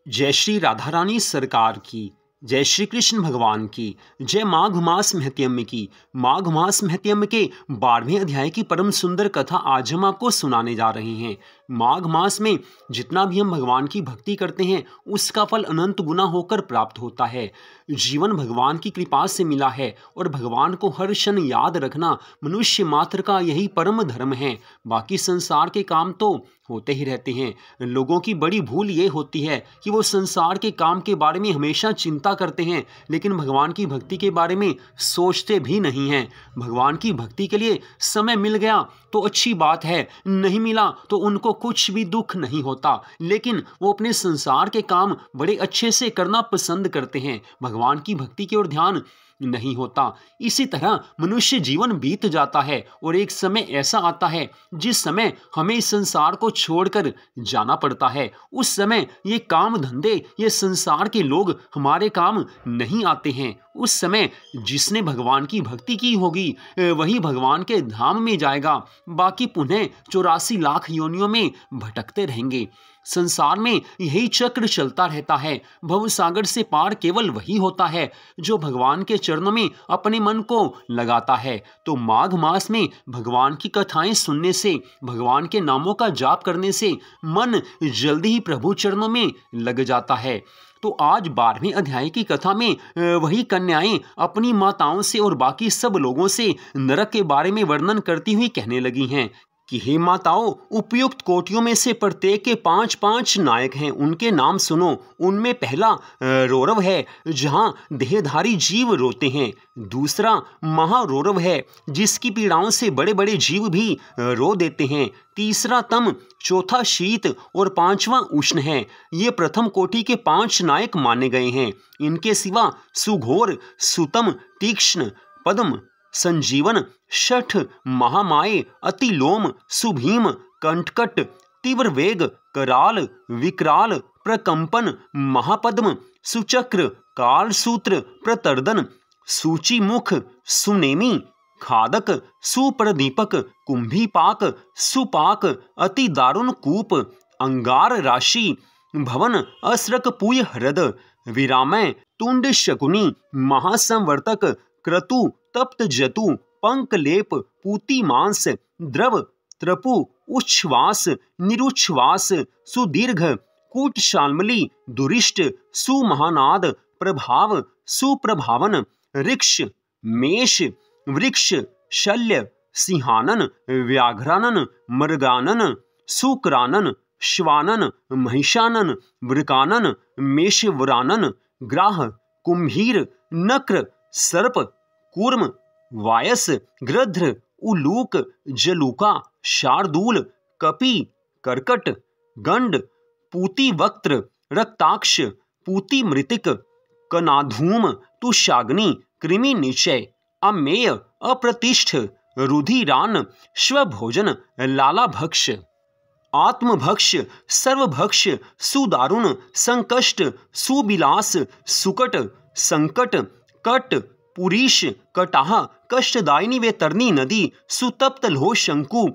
जय श्री राधा रानी सरकार की, जय श्री कृष्ण भगवान की, जय माघ मास महत्यम की। माघ मास महत्यम के 12वें अध्याय की परम सुंदर कथा आज हम आपको सुनाने जा रहे हैं। माघ मास में जितना भी हम भगवान की भक्ति करते हैं उसका फल अनंत गुना होकर प्राप्त होता है। जीवन भगवान की कृपा से मिला है और भगवान को हर क्षण याद रखना मनुष्य मात्र का यही परम धर्म है। बाकी संसार के काम तो होते ही रहते हैं। लोगों की बड़ी भूल ये होती है कि वो संसार के काम के बारे में हमेशा चिंता करते हैं, लेकिन भगवान की भक्ति के बारे में सोचते भी नहीं हैं। भगवान की भक्ति के लिए समय मिल गया तो अच्छी बात है, नहीं मिला तो उनको कुछ भी दुख नहीं होता, लेकिन वो अपने संसार के काम बड़े अच्छे से करना पसंद करते हैं। भगवान की भक्ति की ओर ध्यान नहीं होता। इसी तरह मनुष्य जीवन बीत जाता है और एक समय ऐसा आता है जिस समय हमें इस संसार को छोड़कर जाना पड़ता है। उस समय ये काम धंधे, ये संसार के लोग हमारे काम नहीं आते हैं। उस समय जिसने भगवान की भक्ति की होगी वही भगवान के धाम में जाएगा, बाकी पुनः 84 लाख योनियों में भटकते रहेंगे। संसार में यही चक्र चलता रहता है। भवसागर से पार केवल वही होता है जो भगवान के चरणों में अपने मन को लगाता है। तो माघ मास में भगवान की कथाएं सुनने से, भगवान के नामों का जाप करने से मन जल्दी ही प्रभु चरणों में लग जाता है। तो आज 12वें अध्याय की कथा में वही कन्याएं अपनी माताओं से और बाकी सब लोगों से नरक के बारे में वर्णन करती हुई कहने लगी हैं कि हे माताओं, उपयुक्त कोटियों में से प्रत्येक के 5-5 नायक हैं, उनके नाम सुनो। उनमें पहला रौरव है, जहां देहधारी जीव रोते हैं। दूसरा महारौरव है, जिसकी पीड़ाओं से बड़े बड़े जीव भी रो देते हैं। तीसरा तम, चौथा शीत और 5वां उष्ण है। ये प्रथम कोटि के 5 नायक माने गए हैं। इनके सिवा सुघोर, सुतम, तीक्ष्ण, पद्म, संजीवन, शठ, महामाय, अतिलोम, सुभीम, कंटकट, तीव्र वेग, कराल, विकराल, प्रकंपन, महापद्म, सुचक्र, कालसूत्र, प्रतर्दन, सूचीमुख, सुनेमी, खादक, सुप्रदीपक, कुंभीपाक, सुपाक, अति दारुण कूप, अंगार राशि, भवन, असृक पुय हृद, विरामय, तुंड शकुनी, महासंवर्तक, क्रतु, तप्त जतु, पंकलेप, पूती मांस, द्रव, त्रपु, उच्छ्वास, निरुच्छ्वास, सुदीर्घ, कूटशाल्मली, दुरिष्ट, सुमहानाद, प्रभाव, सुप्रभावन, ऋक्ष, मेष, वृक्ष, शल्य, सिंहानन, व्याघ्रानन, मृगानन, सुक्रानन, श्वानन, महिषानन, वृकानन, मेषवरानन, ग्राह, कुंभीर, नक्र, सर्प, कूर्म, वायस, गृध्र, उलूक, जलूका, शार्दूल, कपि, कर्कट, गंड, पूती वक्त्र, रक्ताक्ष, पूती मृतिक, कनाधूम, तुषाग्नि, कृमि निचय, अमेय, अप्रतिष्ठ, रुधिरान, स्वभोजन, लालाभक्ष, आत्मभक्ष, सर्वभक्ष, सुदारुण, संकष्ट, सुबिलास, सुकट, संकट, कट, पुरीश, कटाह, कष्टदायिनी वेतरनी नदी, सुतप्त लोह शंकु,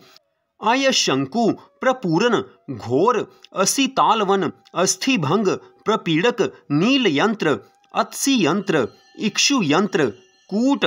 आय शंकु, प्रपूरन, घोर, असितालवन, अस्थिभंग, प्रपीड़क, नील यंत्र, अत्सी यंत्र, इक्षु यंत्र, कूट,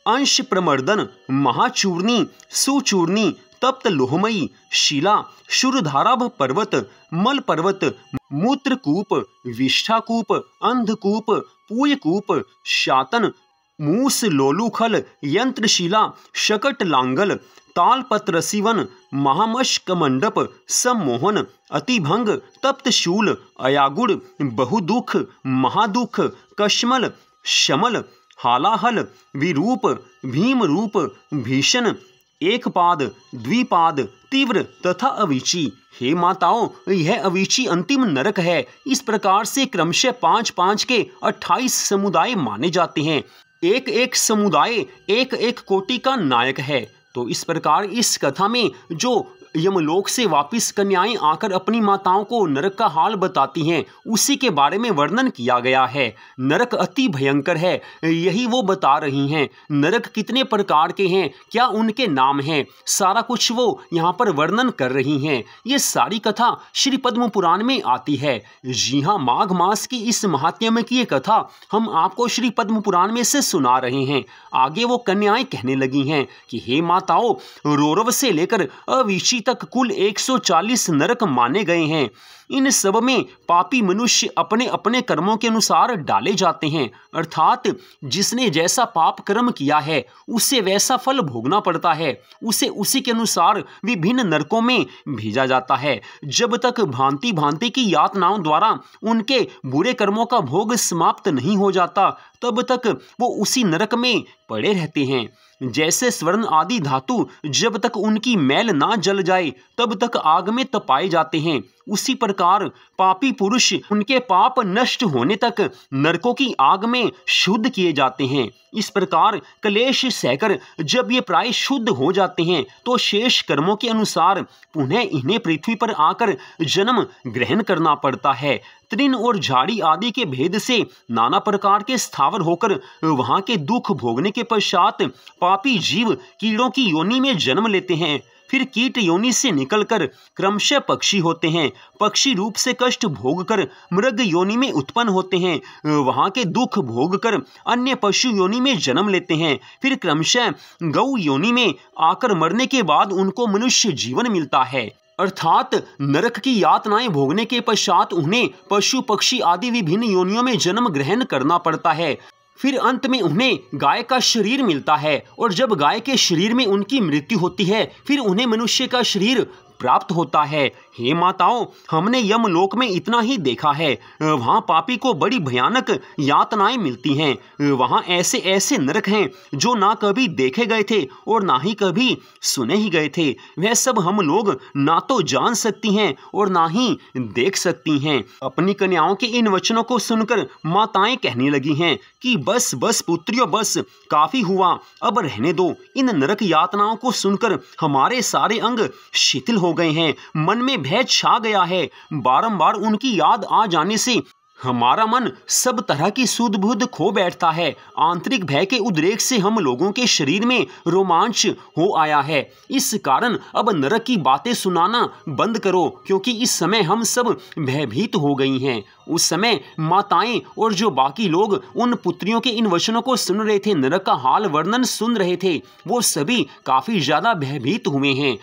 अंश प्रमर्दन, महाचूर्णी, सुचूर्णी, तप्त लोहमयी, शिला, शुरधाराभ पर्वत, मल पर्वत, मूत्रकूप, विष्ठाकूप, अंधकूप, पूयकूप, शातन, मूस लोलुखल, यंत्रशिला, शकट लांगल, तालपत्र सिवन, महामश्क मंडप, सम्मोहन, अतिभंग, तप्तशूल, अयागुड़, बहुदुख, महादुख, कश्मल, शमल, हालाहल, विरूप, भीमरूप, भीषण, एक पाद, द्विपाद, तीव्र तथा अविची। हे माताओं, यह अविची अंतिम नरक है। इस प्रकार से क्रमशः 5-5 के 28 समुदाय माने जाते हैं। एक एक समुदाय एक एक कोटि का नायक है। तो इस प्रकार इस कथा में जो यमलोक से वापिस कन्याएं आकर अपनी माताओं को नरक का हाल बताती हैं, उसी के बारे में वर्णन किया गया है। नरक अति भयंकर है, यही वो बता रही हैं। नरक कितने प्रकार के हैं, क्या उनके नाम हैं, सारा कुछ वो यहाँ पर वर्णन कर रही हैं। ये सारी कथा श्री पद्म पुराण में आती है। जी हाँ, माघ मास की इस महात्म्य की ये कथा हम आपको श्री पद्म पुराण में से सुना रहे हैं। आगे वो कन्याएं कहने लगी हैं कि हे माताओं, रौरव से लेकर अवीची तक कुल 140 नरक माने गए हैं। इन सब में पापी मनुष्य अपने अपने कर्मों के अनुसार डाले जाते हैं, अर्थात जिसने जैसा पाप कर्म किया है उसे वैसा फल भोगना पड़ता है, उसे उसी के अनुसार विभिन्न नरकों में भेजा जाता है। जब तक भांति भांति की यातनाओं द्वारा उनके बुरे कर्मों का भोग समाप्त नहीं हो जाता, तब तक वो उसी नरक में पड़े रहते हैं। जैसे स्वर्ण आदि धातु जब तक उनकी मैल ना जल जाए तब तक आग में तपाए जाते हैं, उसी प्रकार पापी पुरुष उनके पाप नष्ट होने तक नरकों की आग में शुद्ध किए जाते हैं। इस प्रकार क्लेश सहकर जब ये प्राय शुद्ध हो जाते हैं तो शेष कर्मों के अनुसार पुनः इन्हें पृथ्वी पर आकर जन्म ग्रहण करना पड़ता है। तृण और झाड़ी आदि के भेद से नाना प्रकार के स्थावर होकर वहां के दुख भोगने के पश्चात पापी जीव कीड़ों की योनि में जन्म लेते हैं। फिर कीट योनि से निकलकर क्रमशः पक्षी होते हैं, पक्षी रूप से कष्ट भोगकर मृग योनि में उत्पन्न होते हैं, वहां के दुख भोगकर अन्य पशु योनि में जन्म लेते हैं। फिर क्रमशः गौ योनि में आकर मरने के बाद उनको मनुष्य जीवन मिलता है, अर्थात नरक की यातनाएं भोगने के पश्चात उन्हें पशु पक्षी आदि विभिन्न योनियों में जन्म ग्रहण करना पड़ता है। फिर अंत में उन्हें गाय का शरीर मिलता है, और जब गाय के शरीर में उनकी मृत्यु होती है फिर उन्हें मनुष्य का शरीर प्राप्त होता है। हे माताओं, हमने यमलोक में इतना ही देखा है, वहाँ पापी को बड़ी भयानक यातनाएं मिलती हैं। वहाँ ऐसे ऐसे नरक हैं जो ना कभी देखे गए थे और ना ही कभी सुने ही गए थे। वह सब हम लोग ना तो जान सकती हैं और ना ही देख सकती हैं। अपनी कन्याओं के इन वचनों को सुनकर माताएं कहने लगी हैं कि बस बस पुत्रियों, बस काफी हुआ, अब रहने दो। इन नरक यातनाओं को सुनकर हमारे सारे अंग शिथिल हो गए हैं, मन में भय छा गया है। बारंबार उनकी याद आ जाने से हमारा मन सब तरह की सुध बुध खो बैठता है। आंतरिक भय के उद्रेक से हम लोगों के शरीर में रोमांच हो आया है। इस कारण अब नरक की बातें सुनाना बंद करो, क्योंकि इस समय हम सब भयभीत हो गई हैं। उस समय माताएं और जो बाकी लोग उन पुत्रियों के इन वचनों को सुन रहे थे, नरक का हाल वर्णन सुन रहे थे, वो सभी काफी ज्यादा भयभीत हुए हैं।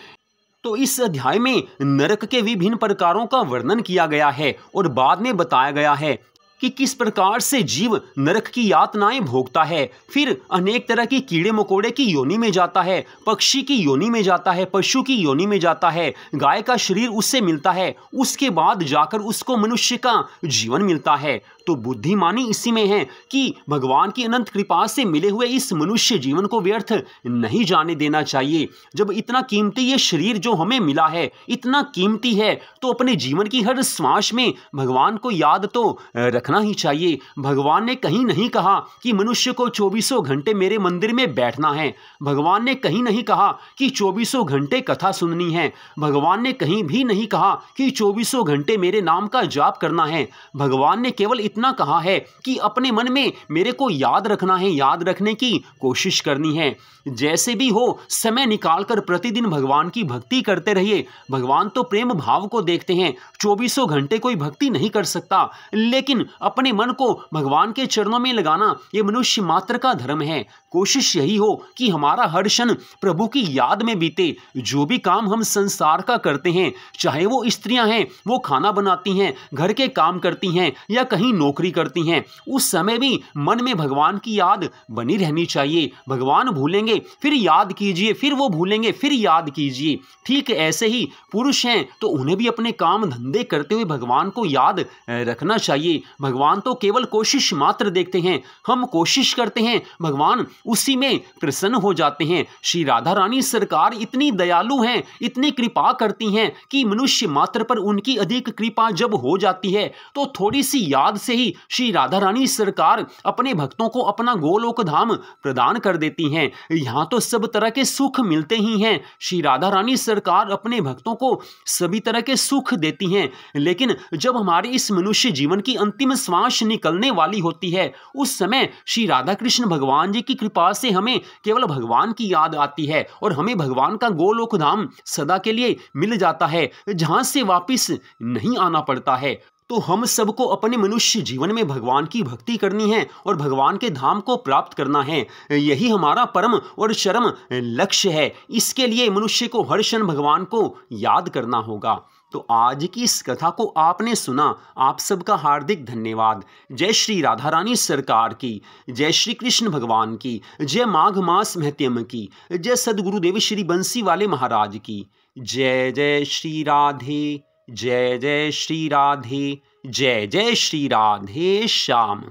तो इस अध्याय में नरक के विभिन्न प्रकारों का वर्णन किया गया है और बाद में बताया गया है कि किस प्रकार से जीव नरक की यातनाएं भोगता है। फिर अनेक तरह की कीड़े मकोड़े की योनि में जाता है, पक्षी की योनि में जाता है, पशु की योनि में जाता है, गाय का शरीर उससे मिलता है, उसके बाद जाकर उसको मनुष्य का जीवन मिलता है। तो बुद्धिमानी इसी में है कि भगवान की अनंत कृपा से मिले हुए इस मनुष्य जीवन को व्यर्थ नहीं जाने देना चाहिए। जब इतना कीमती ये शरीर जो हमें मिला है इतना कीमती है, तो अपने जीवन की हर श्वास में भगवान को याद तो रखना ही चाहिए। भगवान ने कहीं नहीं कहा कि मनुष्य को 24 घंटे मेरे मंदिर में बैठना है। भगवान ने कहीं नहीं कहा कि 24 घंटे कथा सुननी है। भगवान ने कहीं भी नहीं कहा कि 24 घंटे मेरे नाम का जाप करना है। भगवान ने केवल इतना कहा है कि अपने मन में मेरे को याद रखना है, याद रखने की कोशिश करनी है। जैसे भी हो समय निकालकर प्रतिदिन भगवान की भक्ति करते रहिए। भगवान तो प्रेम भाव को देखते हैं, 24 घंटे कोई भक्ति नहीं कर सकता, लेकिन अपने मन को भगवान के चरणों में लगाना ये मनुष्य मात्र का धर्म है। कोशिश यही हो कि हमारा हर क्षण प्रभु की याद में बीते। जो भी काम हम संसार का करते हैं, चाहे वो स्त्रियां हैं, वो खाना बनाती हैं, घर के काम करती हैं या कहीं नौकरी करती हैं, उस समय भी मन में भगवान की याद बनी रहनी चाहिए। भगवान भूलेंगे फिर याद कीजिए, फिर वो भूलेंगे फिर याद कीजिए। ठीक ऐसे ही पुरुष हैं तो उन्हें भी अपने काम धंधे करते हुए भगवान को याद रखना चाहिए। भगवान तो केवल कोशिश मात्र देखते हैं, हम कोशिश करते हैं, भगवान उसी में प्रसन्न हो जाते हैं। श्री राधा रानी सरकार इतनी दयालु हैं, इतनी कृपा करती हैं कि मनुष्य मात्र पर उनकी अधिक कृपा जब हो जाती है तो थोड़ी सी याद से ही श्री राधा रानी सरकार अपने भक्तों को अपना गोलोक धाम प्रदान कर देती हैं। यहाँ तो सब तरह के सुख मिलते ही हैं, श्री राधा रानी सरकार अपने भक्तों को सभी तरह के सुख देती हैं। लेकिन जब हमारे इस मनुष्य जीवन की अंतिम श्वास निकलने वाली होती है, उस समय श्री राधा कृष्ण भगवान जी की कृपा से हमें केवल भगवान की याद आती है और हमें भगवान का गोलोक धाम सदा के लिए मिल जाता है, जहां से वापिस नहीं आना पड़ता है। तो हम सबको अपने मनुष्य जीवन में भगवान की भक्ति करनी है और भगवान के धाम को प्राप्त करना है। यही हमारा परम और चरम लक्ष्य है। इसके लिए मनुष्य को हर क्षण भगवान को याद करना होगा। तो आज की इस कथा को आपने सुना, आप सबका हार्दिक धन्यवाद। जय श्री राधा रानी सरकार की, जय श्री कृष्ण भगवान की, जय माघ मास महत्यम की, जय सदगुरुदेव श्री बंसी वाले महाराज की। जय जय श्री राधे, जय जय श्री राधे, जय जय श्री राधे श्याम।